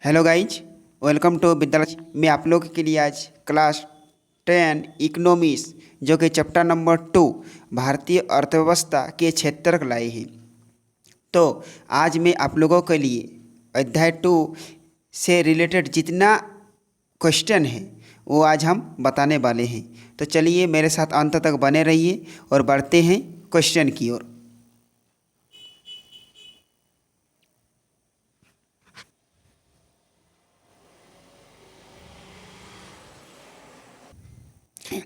Hello guys, welcome to विद्यालय। मैं आप लोग के लिए आज क्लास 10 इकोनॉमिक्स जो कि चैप्टर नंबर 2 भारतीय अर्थव्यवस्था के क्षेत्र लाए हैं। तो आज मैं आप लोगों के लिए अध्याय 2 से रिलेटेड जितना क्वेश्चन है वो आज हम बताने वाले हैं। तो चलिए मेरे साथ अंत तक बने रहिए और बढ़ते हैं क्वेश्चन की ओर।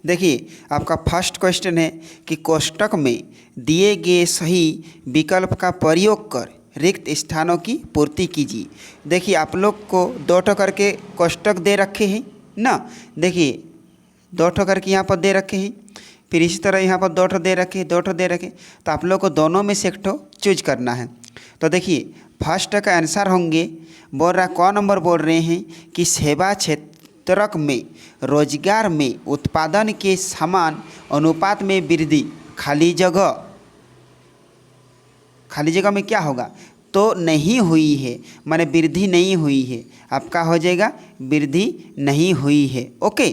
देखिए, आपका फर्स्ट क्वेश्चन है कि कोष्टक में दिए गए सही विकल्प का प्रयोग कर रिक्त स्थानों की पूर्ति कीजिए। देखिए, आप लोग को दो ठो करके कोष्टक दे रखे हैं ना। देखिए, दो ठो करके यहाँ पर दे रखे हैं, फिर इसी तरह यहाँ पर दो ठो दे रखे, दो ठो दे रखे। तो आप लोग को दोनों में से एक ठो चूज करना है। तो देखिए, फर्स्ट का आंसर होंगे, बोल रहा कौन नंबर बोल रहे हैं कि सेवा क्षेत्र में रोजगार में उत्पादन के समान अनुपात में वृद्धि। खाली जगह में क्या होगा, तो नहीं हुई है, माने वृद्धि नहीं हुई है। आपका हो जाएगा वृद्धि नहीं हुई है। ओके,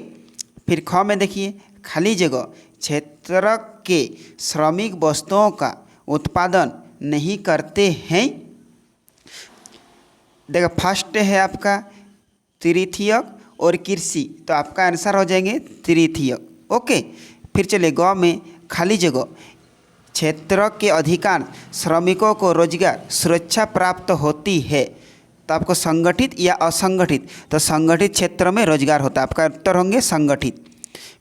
फिर ख में देखिए, खाली जगह क्षेत्र के श्रमिक वस्तुओं का उत्पादन नहीं करते हैं। देखो, फर्स्ट है आपका तृतीयक और कृषि, तो आपका आंसर हो जाएंगे तृतीयक। ओके, फिर चलिए ग में खाली जगह क्षेत्र के अधिकांश श्रमिकों को रोजगार सुरक्षा प्राप्त होती है। तो आपको संगठित या असंगठित, तो संगठित क्षेत्र में रोजगार होता है। आपका उत्तर होंगे संगठित।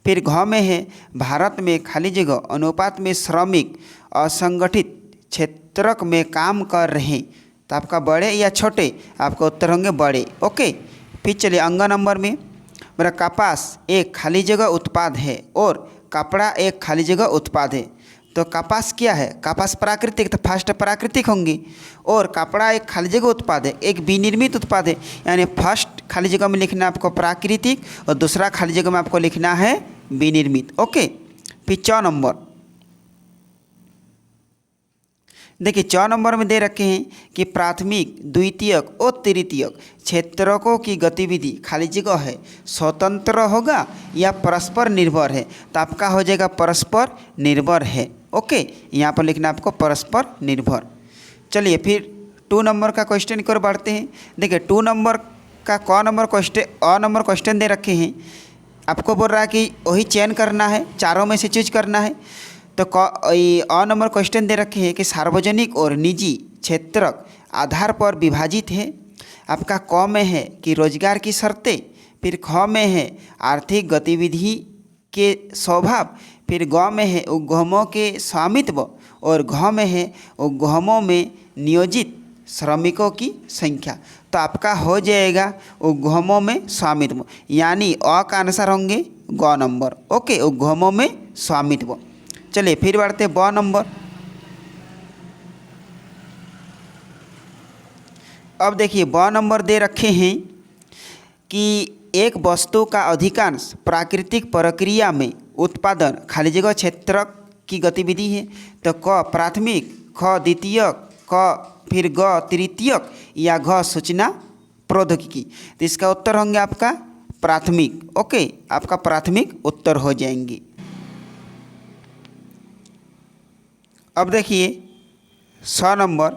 फिर घ में है भारत में खाली जगह अनुपात में श्रमिक असंगठित क्षेत्र में काम कर रहे हैं। तो आपका बड़े या छोटे, आपका उत्तर होंगे बड़े। ओके, फिर चलिए अंग नंबर में मेरा कपास एक खाली जगह उत्पाद है और कपड़ा एक खाली जगह उत्पाद है। तो कपास क्या है, कपास प्राकृतिक, तो फर्स्ट प्राकृतिक होंगी, और कपड़ा एक खाली जगह उत्पाद है, एक विनिर्मित उत्पाद है। यानी फर्स्ट खाली जगह में लिखना है आपको प्राकृतिक और दूसरा खाली जगह में आपको लिखना है विनिर्मित। ओके, फिर 4 नंबर देखिए, 4 नंबर में दे रखे हैं कि प्राथमिक द्वितीयक और तृतीयक क्षेत्रकों की गतिविधि खाली जगह है स्वतंत्र होगा या परस्पर निर्भर है। तो आपका हो जाएगा परस्पर निर्भर है। ओके, यहाँ पर लिखना आपको परस्पर निर्भर। चलिए फिर 2 नंबर का क्वेश्चन की ओर बढ़ते हैं। देखिए, 2 नंबर का क नंबर क्वेश्चन दे रखे हैं। आपको बोल रहा है कि वही चयन करना है, चारों में से चूज करना है। तो अ नंबर क्वेश्चन दे रखे हैं कि सार्वजनिक और निजी क्षेत्र आधार पर विभाजित है। आपका क में है कि रोजगार की शर्तें, फिर ख में है आर्थिक गतिविधि के स्वभाव, फिर ग में है उद्यमों के स्वामित्व, और घ में है उद्यमों में नियोजित श्रमिकों की संख्या। तो आपका हो जाएगा उद्यमों में स्वामित्व, यानी अ का आंसर होंगे ग नंबर। ओके, उद्यमों में स्वामित्व। चलिए फिर बढ़ते ब नंबर। अब देखिए, ब नंबर दे रखे हैं कि एक वस्तु का अधिकांश प्राकृतिक प्रक्रिया में उत्पादन खाली जगह क्षेत्र की गतिविधि है। तो क प्राथमिक, ख द्वितीयक, क फिर ग तृतीयक या घ सूचना प्रौद्योगिकी। तो इसका उत्तर होंगे आपका प्राथमिक। ओके, आपका प्राथमिक उत्तर हो जाएंगे। अब देखिए 100 नंबर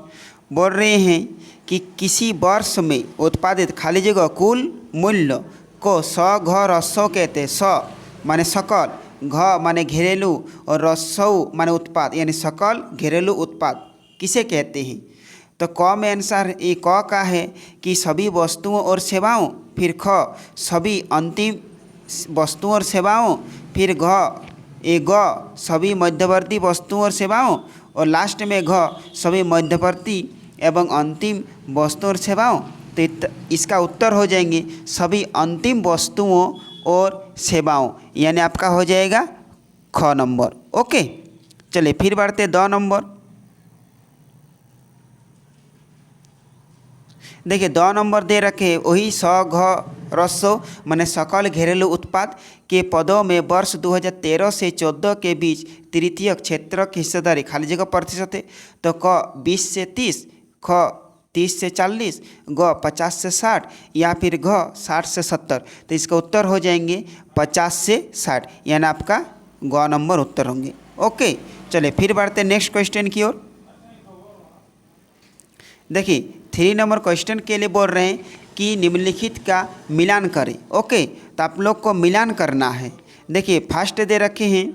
बोल रहे हैं कि किसी वर्ष में उत्पादित खाली जगह कुल मूल्य को 100 घ रसों कहते हैं। 100 माने सकल, घ माने घरेलू, और रसों माने उत्पाद, यानी सकल घरेलू उत्पाद किसे कहते हैं। तो क में आंसर ये क का है कि सभी वस्तुओं और सेवाओं, फिर ख सभी अंतिम वस्तुओं और सेवाओं, फिर घ ग सभी मध्यवर्ती वस्तुओं और सेवाओं, और लास्ट में घ सभी मध्यवर्ती एवं अंतिम वस्तुओं और सेवाओं। तो इसका उत्तर हो जाएंगे सभी अंतिम वस्तुओं और सेवाओं, यानी आपका हो जाएगा ख नंबर। ओके, चलिए फिर बढ़ते 2 नंबर। देखिए, 2 नंबर दे रखे वही 100 घ रसों माने सकल घरेलू उत्पाद के पदों में वर्ष 2013 से 14 के बीच तृतीयक क्षेत्र की हिस्सेदारी खाली जगह प्रतिशत है। तो क 20 से 30, ख 30 से 40, ग 50 से 60 या फिर घ 60 से 70। तो इसका उत्तर हो जाएंगे 50 से 60, यानी आपका ग नंबर उत्तर होंगे। ओके, चलिए फिर बढ़ते हैं नेक्स्ट क्वेश्चन की ओर। देखिए 3 नंबर क्वेश्चन के लिए बोल रहे हैं कि निम्नलिखित का मिलान करें। ओके, तो आप लोग को मिलान करना है। देखिए फर्स्ट दे रखे हैं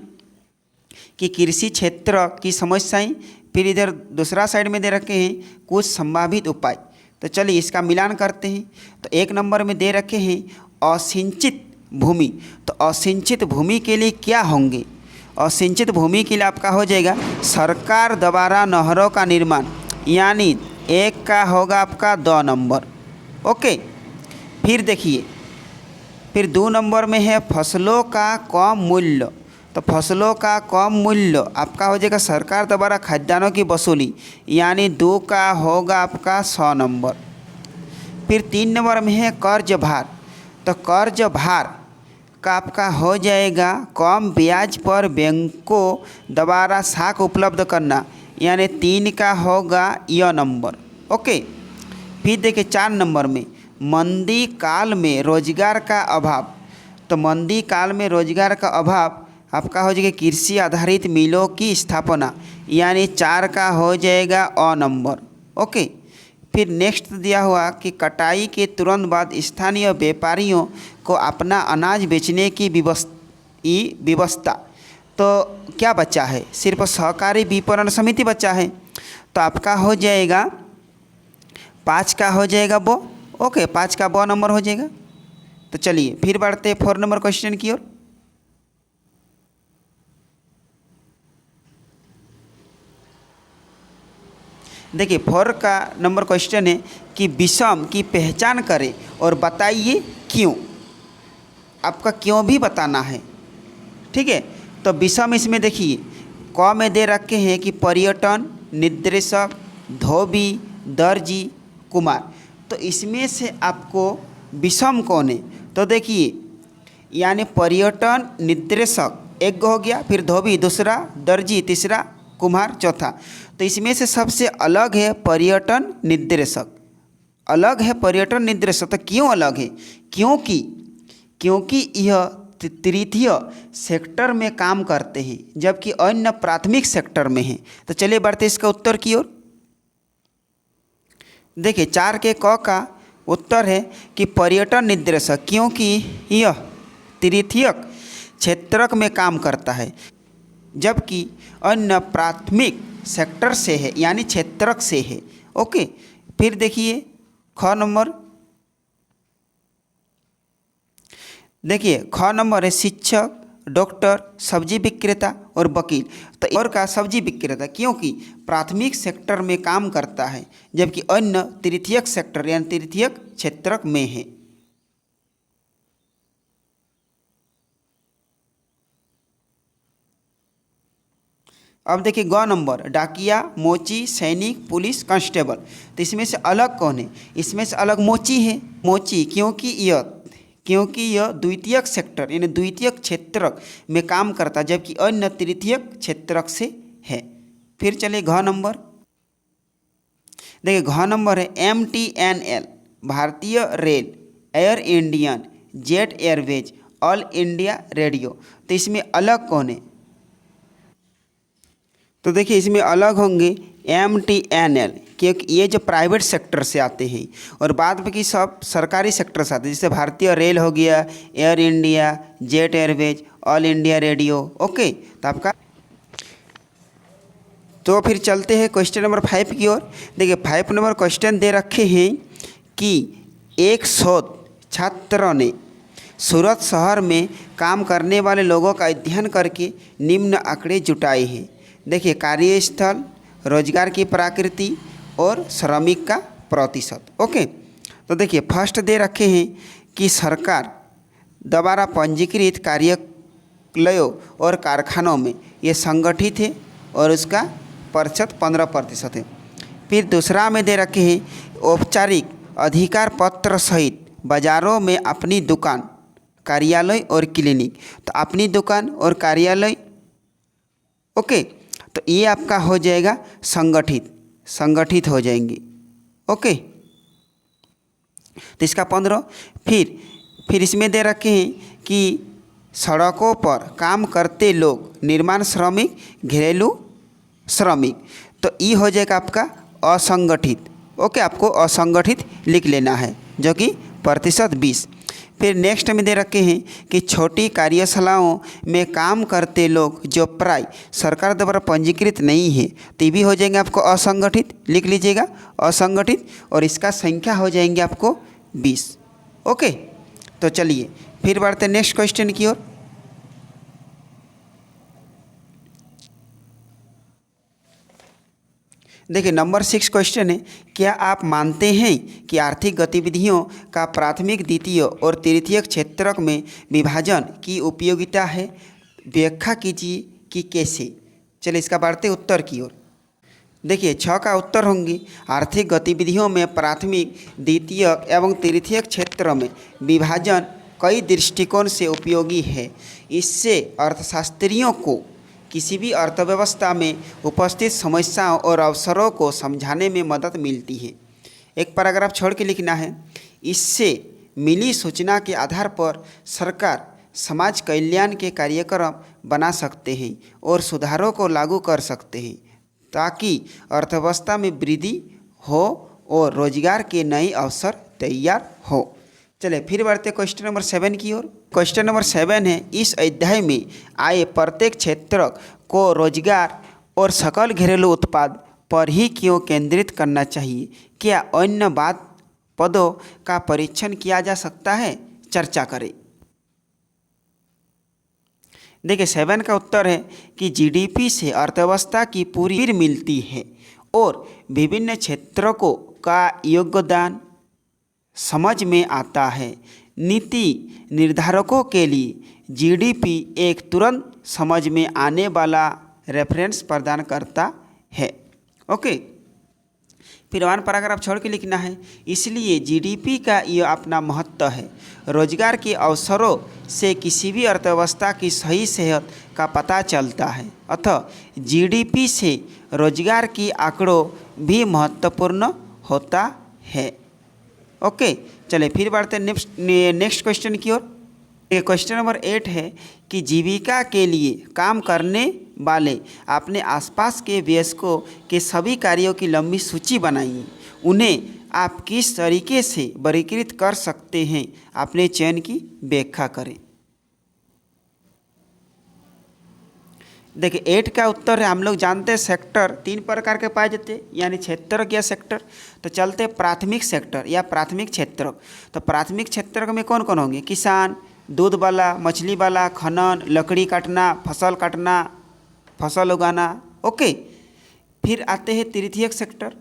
कि कृषि क्षेत्र की समस्याएं, फिर इधर दूसरा साइड में दे रखे हैं कुछ संभावित उपाय। तो चलिए इसका मिलान करते हैं। तो 1 नंबर में दे रखे हैं असिंचित भूमि। तो असिंचित भूमि के लिए क्या होंगे? असिंचित भूमि के लिए आपका हो जाएगा सरकार द्वारा नहरों का निर्माण, यानी 1 का होगा आपका 2 नंबर। ओके, फिर देखिए फिर 2 नंबर में है फसलों का कम मूल्य। तो फसलों का कम मूल्य आपका हो जाएगा सरकार द्वारा खाद्यान्नों की वसूली, यानी 2 का होगा आपका 100 नंबर। फिर 3 नंबर में है कर्ज भार। तो कर्ज भार का आपका हो जाएगा कम ब्याज पर बैंकों द्वारा साख उपलब्ध करना, यानी 3 का होगा यह नंबर। ओके, फिर देखिए 4 नंबर में मंदी काल में रोजगार का अभाव। तो मंदी काल में रोजगार का अभाव आपका हो जाएगा कृषि आधारित मिलों की स्थापना, यानी 4 का हो जाएगा अ नंबर। ओके, फिर नेक्स्ट दिया हुआ कि कटाई के तुरंत बाद स्थानीय व्यापारियों को अपना अनाज बेचने की व्यवस्था। तो क्या बचा है? सिर्फ सहकारी विपणन समिति बचा है। तो आपका हो जाएगा 5 का हो जाएगा बो। ओके, 5 का ब नंबर हो जाएगा। तो चलिए फिर बढ़ते हैं 4 नंबर क्वेश्चन की ओर। देखिए 4 का नंबर क्वेश्चन है कि विषम की पहचान करें और बताइए क्यों। आपका क्यों भी बताना है, ठीक है। तो विषम इसमें देखिए क में दे रखे हैं कि पर्यटन निर्देशक, धोबी, दर्जी, कुमार। तो इसमें से आपको विषम कौन है? तो देखिए यानी पर्यटन निर्देशक एक हो गया, फिर धोबी दूसरा, दर्जी तीसरा, कुम्हार चौथा। तो इसमें से सबसे अलग है पर्यटन निर्देशक। अलग है पर्यटन निर्देशक। तो क्यों अलग है? क्योंकि यह तृतीय सेक्टर में काम करते हैं, जबकि अन्य प्राथमिक सेक्टर में हैं। तो चलिए बढ़ते इसका उत्तर की ओर। देखिए 4 के क का उत्तर है कि पर्यटन निर्देशक, क्योंकि यह तृतीय क्षेत्रक में काम करता है, जबकि अन्य प्राथमिक सेक्टर से है, यानी क्षेत्रक से है। ओके, फिर देखिए ख नंबर। देखिए ख नंबर है शिक्षक, डॉक्टर, सब्जी विक्रेता और वकील। तो और का सब्जी विक्रेता क्योंकि प्राथमिक सेक्टर में काम करता है, जबकि अन्य तृतीयक सेक्टर यानी तृतीयक क्षेत्रक में है। अब देखिए ग नंबर डाकिया, मोची, सैनिक, पुलिस, कांस्टेबल। तो इसमें से अलग कौन है? इसमें से अलग मोची है। मोची क्योंकि यह द्वितीयक सेक्टर यानी द्वितीयक क्षेत्रक में काम करता है, जबकि अन्य तृतीयक क्षेत्रक से है। फिर चलिए घ नंबर। देखिए घ नंबर है MTNL, भारतीय rail, air Indian, jet Airways, all India radio. तो इसमें अलग कौन है? तो देखिए इसमें अलग होंगे MTNL, क्योंकि ये जो प्राइवेट सेक्टर से आते हैं और बाद में की सब सरकारी सेक्टर से आते हैं, जैसे भारतीय रेल हो गया, air India, jet Airways, all India radio. Okay, तो आपका तो फिर चलते हैं क्वेश्चन नंबर 5 की ओर। देखिए 5 नंबर क्वेश्चन दे रखे हैं कि एक शोध छात्रों ने सूरत शहर में काम करने वाले लोगों का अध्ययन करके निम्न आंकड़े जुटाए हैं। देखिए कार्यस्थल, रोजगार की प्रकृति और श्रमिक का प्रतिशत। ओके, तो देखिए फर्स्ट दे रखे हैं कि सरकार द्वारा पंजीकृत कार्यालयों और कारखानों में ये संगठित है और उसका प्रतिशत 15% है। फिर दूसरा में दे रखे हैं औपचारिक अधिकार पत्र सहित बाज़ारों में अपनी दुकान, कार्यालय और क्लिनिक। तो अपनी दुकान और कार्यालय, ओके, तो ये आपका हो जाएगा संगठित हो जाएंगे। ओके, तो इसका 15। फिर इसमें दे रखे हैं कि सड़कों पर काम करते लोग, निर्माण श्रमिक, घरेलू श्रमिक, तो ये हो जाएगा आपका असंगठित। ओके, आपको असंगठित लिख लेना है, जो कि प्रतिशत 20। फिर नेक्स्ट में दे रखे हैं कि छोटी कार्यशालाओं में काम करते लोग जो प्राय सरकार द्वारा पंजीकृत नहीं है, तो ये भी हो जाएंगे आपको असंगठित, लिख लीजिएगा असंगठित, और इसका संख्या हो जाएंगे आपको 20। ओके, तो चलिए फिर बढ़ते नेक्स्ट क्वेश्चन की ओर। देखिए नंबर 6 क्वेश्चन है, क्या आप मानते हैं कि आर्थिक गतिविधियों का प्राथमिक, द्वितीय और तृतीय क्षेत्रक में विभाजन की उपयोगिता है? व्याख्या कीजिए कि कैसे। चलिए इसका बढ़ते उत्तर की ओर। देखिए 6 का उत्तर होंगे, आर्थिक गतिविधियों में प्राथमिक, द्वितीय एवं तृतीय क्षेत्र में विभाजन कई दृष्टिकोण से उपयोगी है। इससे अर्थशास्त्रियों को किसी भी अर्थव्यवस्था में उपस्थित समस्याओं और अवसरों को समझाने में मदद मिलती है। एक पैराग्राफ छोड़ के लिखना है, इससे मिली सूचना के आधार पर सरकार समाज कल्याण के कार्यक्रम बना सकते हैं और सुधारों को लागू कर सकते हैं, ताकि अर्थव्यवस्था में वृद्धि हो और रोजगार के नए अवसर तैयार हो। चलिए फिर बढ़ते क्वेश्चन नंबर 7 की ओर। क्वेश्चन नंबर 7 है, इस अध्याय में आए प्रत्येक क्षेत्र को रोजगार और सकल घरेलू उत्पाद पर ही क्यों केंद्रित करना चाहिए? क्या अन्य पदों का परीक्षण किया जा सकता है? चर्चा करें। देखिए 7 का उत्तर है कि जीडीपी से अर्थव्यवस्था की पूरी मिलती है और विभिन्न क्षेत्रों का योगदान समझ में आता है। नीति निर्धारकों के लिए जीडीपी एक तुरंत समझ में आने वाला रेफरेंस प्रदान करता है। ओके, फिर 1 पैराग्राफ छोड़ के लिखना है, इसलिए जीडीपी का ये अपना महत्व है। रोजगार के अवसरों से किसी भी अर्थव्यवस्था की सही सेहत का पता चलता है, अतः जीडीपी से रोजगार की आंकड़ों भी महत्वपूर्ण होता है। ओके, चले फिर बढ़ते नेक्स्ट क्वेश्चन की ओर। क्वेश्चन नंबर 8 है कि जीविका के लिए काम करने वाले अपने आसपास के वयस्कों के सभी कार्यों की लंबी सूची बनाइए। उन्हें आप किस तरीके से वर्गीकृत कर सकते हैं? अपने चयन की व्याख्या करें। देखिए 8 का उत्तर है, हम लोग जानते हैं सेक्टर 3 प्रकार के पाए जाते हैं, यानी क्षेत्रक या सेक्टर। तो चलते प्राथमिक सेक्टर या प्राथमिक क्षेत्रक। तो प्राथमिक क्षेत्रक में कौन कौन होंगे? किसान, दूध वाला, मछली वाला, खनन, लकड़ी काटना, फसल उगाना। ओके, फिर आते हैं तृतीय सेक्टर।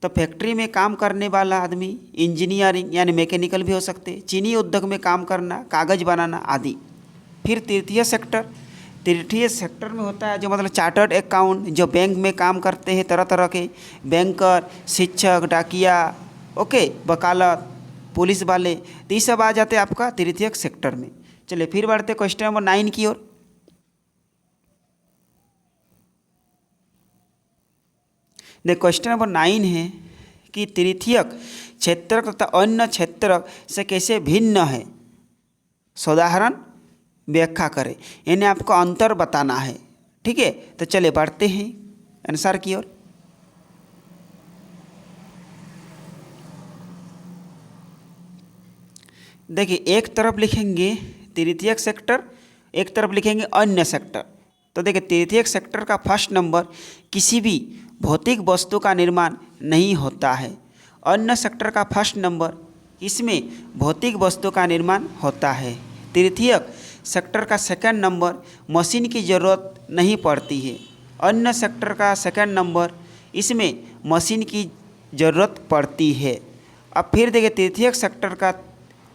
तो फैक्ट्री में काम करने वाला आदमी, इंजीनियरिंग यानी मैकेनिकल भी हो सकते, चीनी उद्योग में काम करना, कागज़ बनाना आदि। फिर तृतीय सेक्टर में होता है जो मतलब चार्टर्ड अकाउंट, जो बैंक में काम करते हैं, तरह तरह के बैंकर, शिक्षक, डाकिया, ओके, वकालत, पुलिस वाले, तो ये सब आ जाते हैं आपका तृतीय सेक्टर में। चलिए फिर बढ़ते क्वेश्चन नंबर 9 की ओर। क्वेश्चन नंबर 9 है कि तृतीय क्षेत्रक तथा अन्य क्षेत्रक से कैसे भिन्न है? उदाहरण व्याख्या करें, यानी आपको अंतर बताना है। ठीक है, तो चलिए बढ़ते हैं आंसर की ओर। देखिए एक तरफ लिखेंगे तृतीयक सेक्टर, एक तरफ लिखेंगे अन्य सेक्टर। तो देखिए तृतीयक सेक्टर का फर्स्ट नंबर, किसी भी भौतिक वस्तु का निर्माण नहीं होता है। अन्य सेक्टर का फर्स्ट नंबर, इसमें भौतिक वस्तु का निर्माण होता है। तृतीयक सेक्टर का सेकंड नंबर, मशीन की ज़रूरत नहीं पड़ती है। अन्य सेक्टर का सेकंड नंबर, इसमें मशीन की ज़रूरत पड़ती है। अब फिर देखिए तृतीयक सेक्टर का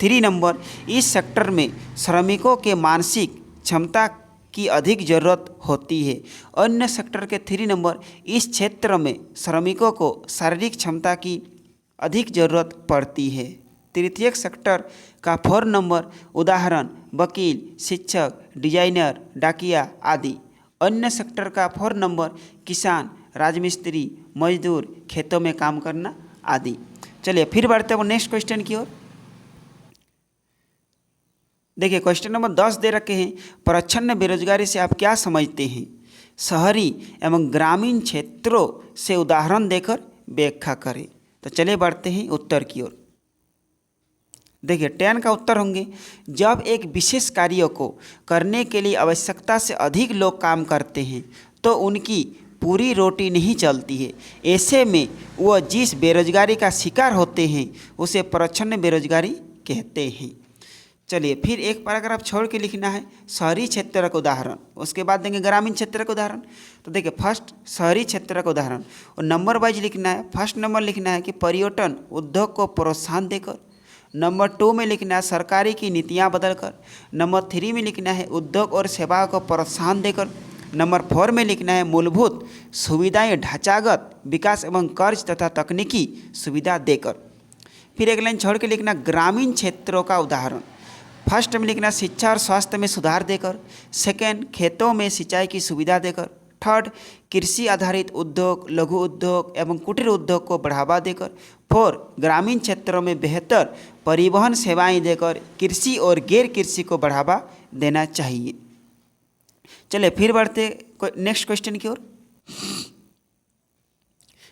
3 नंबर, इस सेक्टर में श्रमिकों के मानसिक क्षमता की अधिक ज़रूरत होती है। अन्य सेक्टर के 3 नंबर, इस क्षेत्र में श्रमिकों को शारीरिक क्षमता की अधिक ज़रूरत पड़ती है। तृतीय सेक्टर का 4 नंबर, उदाहरण वकील, शिक्षक, डिजाइनर, डाकिया आदि। अन्य सेक्टर का 4 नंबर, किसान, राजमिस्त्री, मजदूर, खेतों में काम करना आदि। चलिए फिर बढ़ते हैं नेक्स्ट क्वेश्चन की ओर। देखिए क्वेश्चन नंबर 10 दे रखे हैं, प्रच्छन्न बेरोजगारी से आप क्या समझते हैं? शहरी एवं ग्रामीण क्षेत्रों से उदाहरण देकर व्याख्या करें। तो चलिए बढ़ते हैं उत्तर की ओर। देखिए 10 का उत्तर होंगे, जब एक विशेष कार्य को करने के लिए आवश्यकता से अधिक लोग काम करते हैं तो उनकी पूरी रोटी नहीं चलती है। ऐसे में वह जिस बेरोजगारी का शिकार होते हैं उसे प्रच्छन्न बेरोजगारी कहते हैं। चलिए फिर एक पैराग्राफ छोड़ के लिखना है शहरी क्षेत्र का उदाहरण, उसके बाद देंगे ग्रामीण क्षेत्र का उदाहरण। तो देखिए फर्स्ट शहरी क्षेत्र का उदाहरण और नंबर वाइज लिखना है। फर्स्ट नंबर लिखना है कि पर्यटन उद्योग को प्रोत्साहन देकर। नंबर 2 में लिखना है सरकारी की नीतियाँ बदलकर। नंबर 3 में लिखना है उद्योग और सेवाओं को प्रोत्साहन देकर। नंबर 4 में लिखना है मूलभूत सुविधाएं ढांचागत विकास एवं कर्ज तथा तकनीकी सुविधा देकर। फिर एक लाइन छोड़ के लिखना ग्रामीण क्षेत्रों का उदाहरण। फर्स्ट में लिखना शिक्षा और स्वास्थ्य में सुधार देकर। सेकेंड खेतों में सिंचाई की सुविधा देकर। थर्ड कृषि आधारित उद्योग लघु उद्योग एवं कुटीर उद्योग को बढ़ावा देकर। 4 ग्रामीण क्षेत्रों में बेहतर परिवहन सेवाएं देकर कृषि और गैर कृषि को बढ़ावा देना चाहिए। चलिए फिर बढ़ते नेक्स्ट क्वेश्चन की ओर।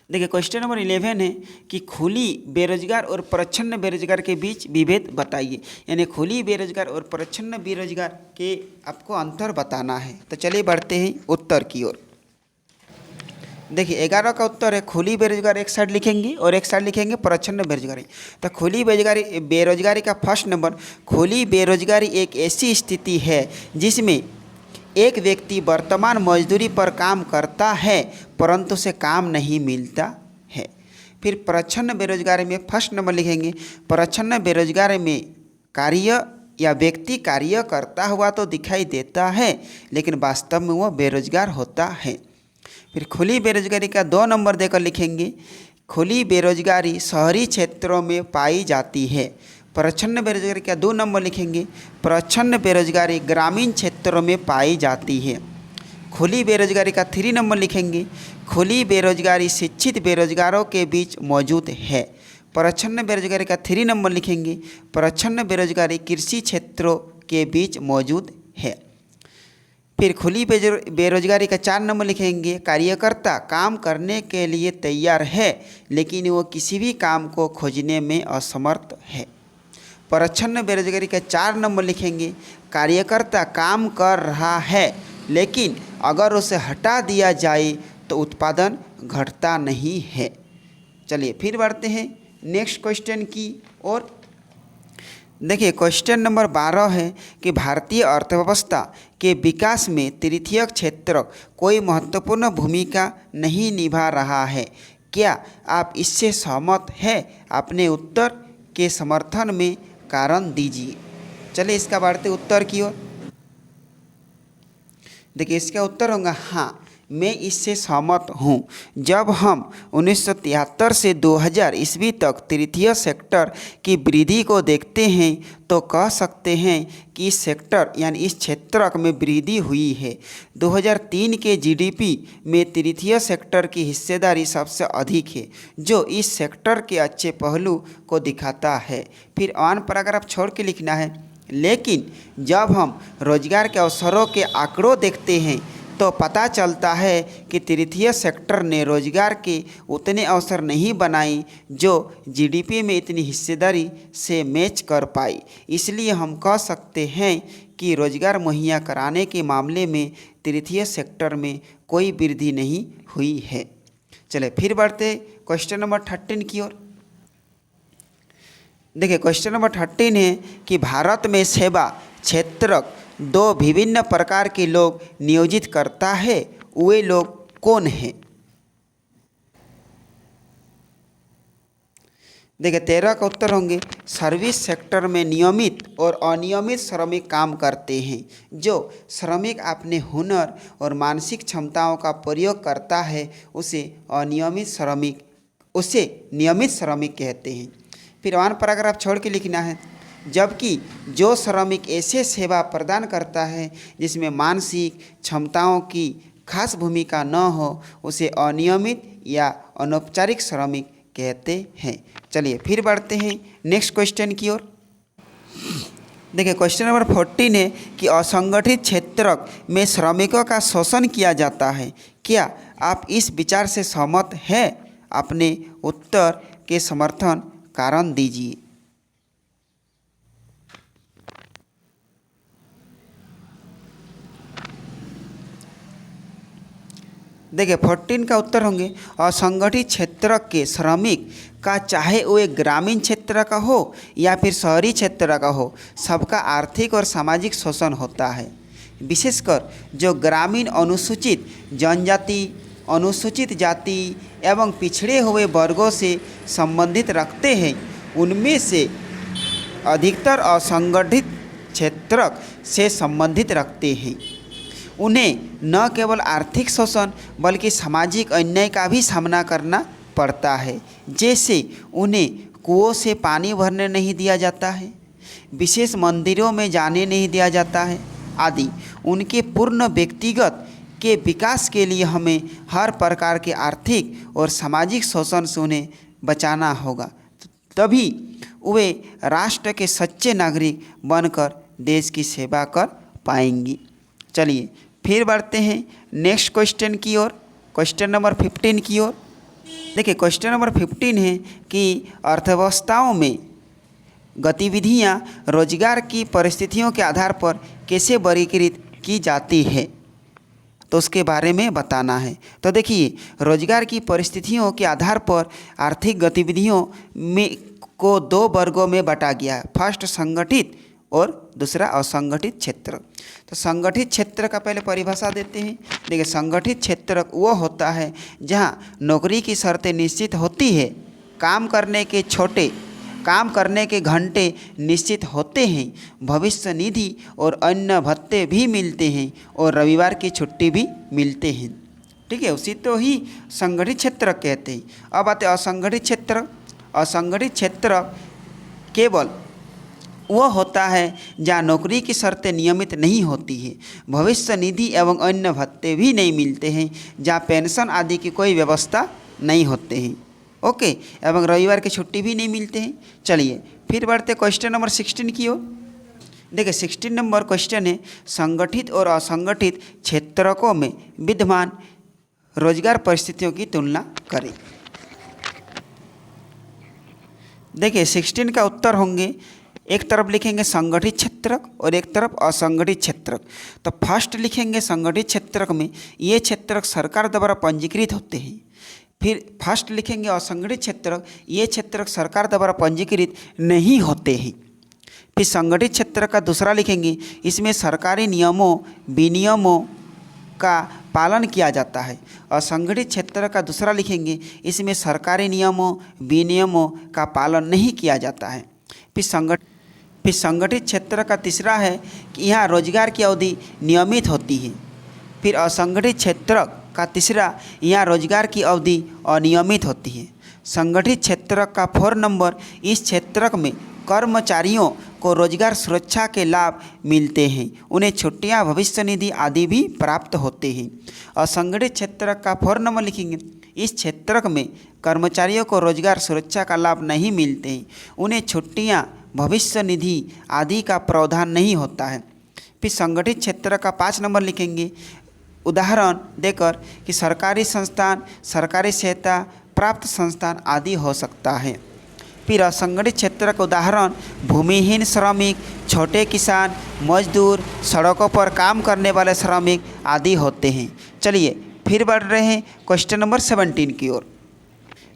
देखिए क्वेश्चन नंबर 11 है कि खुली बेरोजगार और प्रच्छन्न बेरोजगार के बीच विभेद बताइए। यानी खुली बेरोजगार और प्रच्छन्न बेरोजगार के आपको अंतर बताना है। तो चलिए बढ़ते हैं उत्तर की ओर। देखिए 11 का उत्तर है खुली बेरोजगार एक साइड लिखेंगे और एक साइड लिखेंगे प्रच्छन्न बेरोजगारी। तो खुली बेरोजगारी का फर्स्ट नंबर, खुली बेरोजगारी एक ऐसी स्थिति है जिसमें एक व्यक्ति वर्तमान मजदूरी पर काम करता है परंतु उसे काम नहीं मिलता है। फिर प्रच्छन्न बेरोजगारी में फर्स्ट नंबर लिखेंगे, प्रच्छन्न बेरोजगारी में कार्य या व्यक्ति कार्य करता हुआ तो दिखाई देता है लेकिन वास्तव में वह बेरोजगार होता है। फिर खुली बेरोजगारी का 2 नंबर देकर लिखेंगे, खुली बेरोजगारी शहरी क्षेत्रों में पाई जाती है। प्रच्छन्न बेरोजगारी का 2 नंबर लिखेंगे, प्रच्छन्न बेरोजगारी ग्रामीण क्षेत्रों में पाई जाती है। खुली बेरोजगारी का 3 नंबर लिखेंगे, खुली बेरोजगारी शिक्षित बेरोजगारों के बीच मौजूद है। प्रच्छन्न बेरोजगारी का 3 नंबर लिखेंगे, प्रच्छन्न बेरोजगारी कृषि क्षेत्रों के बीच मौजूद है। फिर खुली बेरोजगारी का 4 नंबर लिखेंगे, कार्यकर्ता काम करने के लिए तैयार है लेकिन वो किसी भी काम को खोजने में असमर्थ है। प्रच्छन्न बेरोजगारी का 4 नंबर लिखेंगे, कार्यकर्ता काम कर रहा है लेकिन अगर उसे हटा दिया जाए तो उत्पादन घटता नहीं है। चलिए फिर बढ़ते हैं नेक्स्ट क्वेश्चन की ओर। देखिए क्वेश्चन नंबर 12 है कि भारतीय अर्थव्यवस्था के विकास में तृतीयक क्षेत्र कोई महत्वपूर्ण भूमिका नहीं निभा रहा है, क्या आप इससे सहमत हैं? अपने उत्तर के समर्थन में कारण दीजिए। चलिए इसका बढ़ते उत्तर की ओर। देखिए इसका उत्तर होगा हाँ, मैं इससे सहमत हूँ। जब हम 1973 से 2000 ईस्वी तक तृतीय सेक्टर की वृद्धि को देखते हैं तो कह सकते हैं कि इस सेक्टर यानी इस क्षेत्र में वृद्धि हुई है। 2003 के जीडीपी में तृतीय सेक्टर की हिस्सेदारी सबसे अधिक है जो इस सेक्टर के अच्छे पहलू को दिखाता है। फिर ऑन पैराग्राफ छोड़ के लिखना है, लेकिन जब हम रोजगार के अवसरों के आंकड़ों देखते हैं तो पता चलता है कि तृतीय सेक्टर ने रोजगार के उतने अवसर नहीं बनाए जो जीडीपी में इतनी हिस्सेदारी से मैच कर पाई। इसलिए हम कह सकते हैं कि रोजगार मुहैया कराने के मामले में तृतीय सेक्टर में कोई वृद्धि नहीं हुई है। चले फिर बढ़ते क्वेश्चन नंबर 13 की ओर। देखिए क्वेश्चन नंबर 13 है कि भारत में सेवा क्षेत्र 2 विभिन्न प्रकार के लोग नियोजित करता है, वे लोग कौन हैं? देखिए 13 का उत्तर होंगे, सर्विस सेक्टर में नियमित और अनियमित श्रमिक काम करते हैं। जो श्रमिक अपने हुनर और मानसिक क्षमताओं का प्रयोग करता है उसे नियमित श्रमिक कहते हैं। फिर 1 पैराग्राफ छोड़ के लिखना है, जबकि जो श्रमिक ऐसे सेवा प्रदान करता है जिसमें मानसिक क्षमताओं की खास भूमिका न हो उसे अनियमित या अनौपचारिक श्रमिक कहते हैं। चलिए फिर बढ़ते हैं नेक्स्ट क्वेश्चन की ओर। देखिए क्वेश्चन नंबर 14 है कि असंगठित क्षेत्र में श्रमिकों का शोषण किया जाता है। क्या आप इस विचार से सहमत हैं? अपने उत्तर के समर्थन कारण दीजिए। देखिए 14 का उत्तर होंगे असंगठित क्षेत्र के श्रमिक का, चाहे वो एक ग्रामीण क्षेत्र का हो या फिर शहरी क्षेत्र का हो, सबका आर्थिक और सामाजिक शोषण होता है। विशेषकर जो ग्रामीण अनुसूचित जनजाति, अनुसूचित जाति एवं पिछड़े हुए वर्गों से संबंधित रखते हैं, उनमें से अधिकतर असंगठित क्षेत्र से संबंधित रखते हैं। उन्हें न केवल आर्थिक शोषण बल्कि सामाजिक अन्याय का भी सामना करना पड़ता है, जैसे उन्हें कुओं से पानी भरने नहीं दिया जाता है, विशेष मंदिरों में जाने नहीं दिया जाता है आदि। उनके पूर्ण व्यक्तिगत के विकास के लिए हमें हर प्रकार के आर्थिक और सामाजिक शोषण से उन्हें बचाना होगा, तभी वे राष्ट्र के सच्चे नागरिक बनकर देश की सेवा कर पाएंगी। चलिए फिर बढ़ते हैं नेक्स्ट क्वेश्चन की ओर, क्वेश्चन नंबर 15 की ओर। देखिए क्वेश्चन नंबर 15 है कि अर्थव्यवस्थाओं में गतिविधियां रोजगार की परिस्थितियों के आधार पर कैसे वर्गीकृत की जाती है, तो उसके बारे में बताना है। तो देखिए रोजगार की परिस्थितियों के आधार पर आर्थिक गतिविधियों में को दो वर्गों में बांटा गया है। फर्स्ट संगठित और दूसरा असंगठित क्षेत्र। तो संगठित क्षेत्र का पहले परिभाषा देते हैं। देखिए संगठित क्षेत्र वो होता है जहां नौकरी की शर्तें निश्चित होती है, काम करने के घंटे निश्चित होते हैं, भविष्य निधि और अन्य भत्ते भी मिलते हैं और रविवार की छुट्टी भी मिलते हैं। ठीक है, उसी तो ही संगठित क्षेत्र कहते हैं। अब आते असंगठित क्षेत्र। असंगठित क्षेत्र केवल वह होता है जहाँ नौकरी की शर्तें नियमित नहीं होती है, भविष्य निधि एवं अन्य भत्ते भी नहीं मिलते हैं, जहाँ पेंशन आदि की कोई व्यवस्था नहीं होते हैं। ओके, एवं रविवार की छुट्टी भी नहीं मिलते हैं। चलिए फिर बढ़ते क्वेश्चन नंबर 16 की ओर। देखिए 16 नंबर क्वेश्चन है संगठित और असंगठित क्षेत्रों में विद्यमान रोजगार परिस्थितियों की तुलना करें। देखिए 16 का उत्तर होंगे, एक तरफ लिखेंगे संगठित क्षेत्र और एक तरफ असंगठित क्षेत्र। तो फर्स्ट लिखेंगे संगठित क्षेत्र में ये क्षेत्र सरकार द्वारा पंजीकृत होते हैं। फिर फर्स्ट लिखेंगे असंगठित क्षेत्र, ये क्षेत्र सरकार द्वारा पंजीकृत नहीं होते हैं। फिर संगठित क्षेत्र का दूसरा लिखेंगे, इसमें सरकारी नियमों विनियमों का पालन किया जाता है। असंगठित क्षेत्र का दूसरा लिखेंगे, इसमें सरकारी नियमों विनियमों का पालन नहीं किया जाता है। फिर संगठित क्षेत्र का तीसरा है कि यहाँ रोजगार की अवधि नियमित होती है। फिर असंगठित क्षेत्र का तीसरा, यहाँ रोजगार की अवधि अनियमित होती है। संगठित क्षेत्र का 4 नंबर, इस क्षेत्र में कर्मचारियों को रोजगार सुरक्षा के लाभ मिलते हैं, उन्हें छुट्टियां, भविष्य निधि आदि भी प्राप्त होते हैं। असंगठित क्षेत्र का 4 नंबर लिखेंगे, इस क्षेत्र में कर्मचारियों को रोजगार सुरक्षा का लाभ नहीं मिलते हैं, उन्हें छुट्टियां, भविष्य निधि आदि का प्रावधान नहीं होता है। फिर संगठित क्षेत्र का 5 नंबर लिखेंगे, उदाहरण देकर कि सरकारी संस्थान, सरकारी सहायता प्राप्त संस्थान आदि हो सकता है। फिर असंगठित क्षेत्र का उदाहरण भूमिहीन श्रमिक, छोटे किसान, मजदूर, सड़कों पर काम करने वाले श्रमिक आदि होते हैं। चलिए फिर बढ़ रहे हैं क्वेश्चन नंबर 17 की ओर।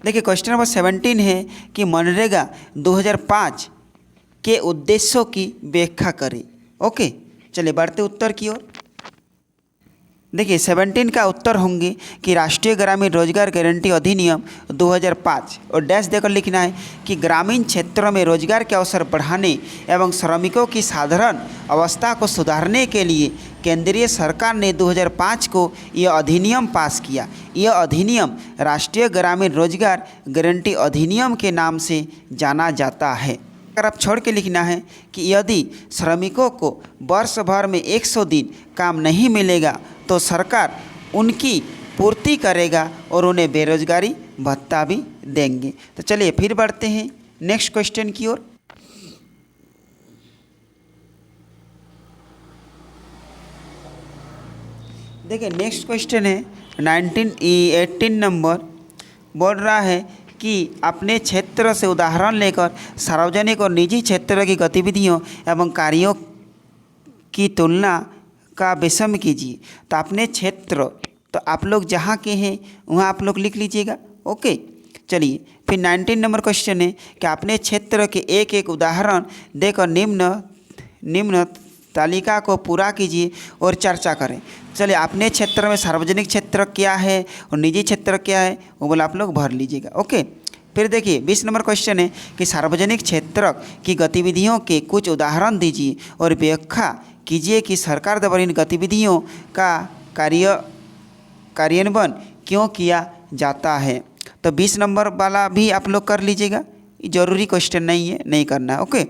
देखिए क्वेश्चन नंबर 17 है कि मनरेगा 2005 के उद्देश्यों की व्याख्या करें। ओके, चलिए बढ़ते उत्तर की ओर। देखिए 17 का उत्तर होंगे कि राष्ट्रीय ग्रामीण रोजगार गारंटी अधिनियम 2005 और डैश देकर लिखना है कि ग्रामीण क्षेत्रों में रोजगार के अवसर बढ़ाने एवं श्रमिकों की साधारण अवस्था को सुधारने के लिए केंद्रीय सरकार ने 2005 को यह अधिनियम पास किया। यह अधिनियम राष्ट्रीय ग्रामीण रोजगार गारंटी अधिनियम के नाम से जाना जाता है। अगर आप छोड़ के लिखना है कि यदि श्रमिकों को वर्ष भर में 100 दिन काम नहीं मिलेगा तो सरकार उनकी पूर्ति करेगा और उन्हें बेरोजगारी भत्ता भी देंगे। तो चलिए फिर बढ़ते हैं नेक्स्ट क्वेश्चन की ओर। देखिए नेक्स्ट क्वेश्चन है 18 नंबर, बोल रहा है कि अपने क्षेत्र से उदाहरण लेकर सार्वजनिक और निजी क्षेत्र की गतिविधियों एवं कार्यों की तुलना का विषम कीजिए। तो अपने क्षेत्र, तो आप लोग जहाँ के हैं वहाँ आप लोग लिख लीजिएगा। ओके, चलिए फिर 19 नंबर क्वेश्चन है कि अपने क्षेत्र के एक एक उदाहरण देकर निम्न तालिका को पूरा कीजिए और चर्चा करें। चलिए अपने क्षेत्र में सार्वजनिक क्षेत्र क्या है और निजी क्षेत्र क्या है वो बोला आप लोग भर लीजिएगा। ओके, फिर देखिए 20 नंबर क्वेश्चन है कि सार्वजनिक क्षेत्र की गतिविधियों के कुछ उदाहरण दीजिए और व्याख्या कीजिए कि सरकार द्वारा इन गतिविधियों का कार्यान्वयन क्यों किया जाता है। तो 20 नंबर वाला भी आप लोग कर लीजिएगा, जरूरी क्वेश्चन नहीं है, नहीं करना है। ओके,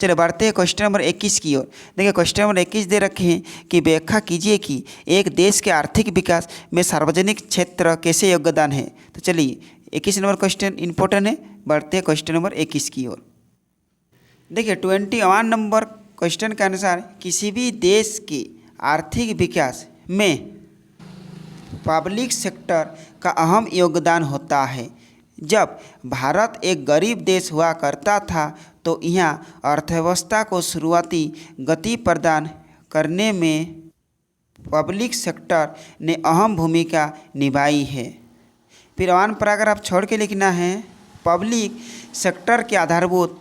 चलिए बढ़ते हैं क्वेश्चन नंबर 21 की ओर। देखिए क्वेश्चन नंबर 21 दे रखे हैं कि व्याख्या कीजिए कि एक देश के आर्थिक विकास में सार्वजनिक क्षेत्र कैसे योगदान है। तो चलिए 21 नंबर क्वेश्चन इंपॉर्टेंट है, बढ़ते हैं क्वेश्चन नंबर 21 की ओर। देखिए 21 नंबर क्वेश्चन के अनुसार किसी भी देश के आर्थिक विकास में पब्लिक सेक्टर का अहम योगदान होता है। जब भारत एक गरीब देश हुआ करता था तो यहाँ अर्थव्यवस्था को शुरुआती गति प्रदान करने में पब्लिक सेक्टर ने अहम भूमिका निभाई है। फिर वन पैराग्राफ छोड़ के लिखना है, पब्लिक सेक्टर के आधारभूत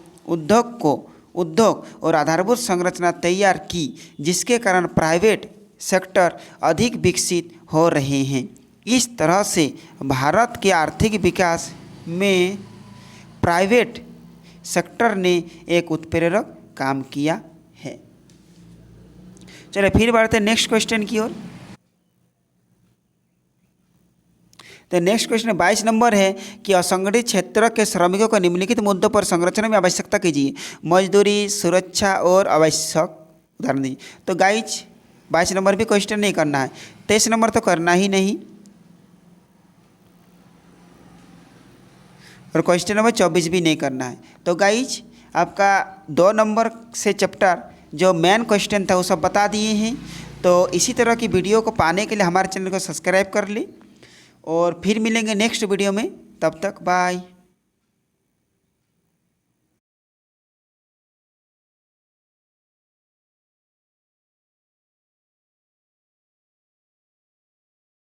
उद्योग और आधारभूत संरचना तैयार की, जिसके कारण प्राइवेट सेक्टर अधिक विकसित हो रहे हैं। इस तरह से भारत के आर्थिक विकास में प्राइवेट सेक्टर ने एक उत्प्रेरक काम किया है। चलिए फिर बढ़ते हैं नेक्स्ट क्वेश्चन की ओर। तो नेक्स्ट क्वेश्चन 22 नंबर है कि असंगठित क्षेत्र के श्रमिकों को निम्नलिखित मुद्दों पर संरचना में आवश्यकता कीजिए। मजदूरी, सुरक्षा और आवश्यक उदाहरण दीजिए। तो गाइज 22 नंबर भी क्वेश्चन नहीं करना है, 23 नंबर तो करना ही नहीं, और क्वेश्चन नंबर 24 भी नहीं करना है। तो गाइज आपका 2 नंबर से चैप्टर जो मेन क्वेश्चन था वो सब बता दिए हैं। तो इसी तरह की वीडियो को पाने के लिए हमारे चैनल को सब्सक्राइब कर लें और फिर मिलेंगे नेक्स्ट वीडियो में। तब तक बाय।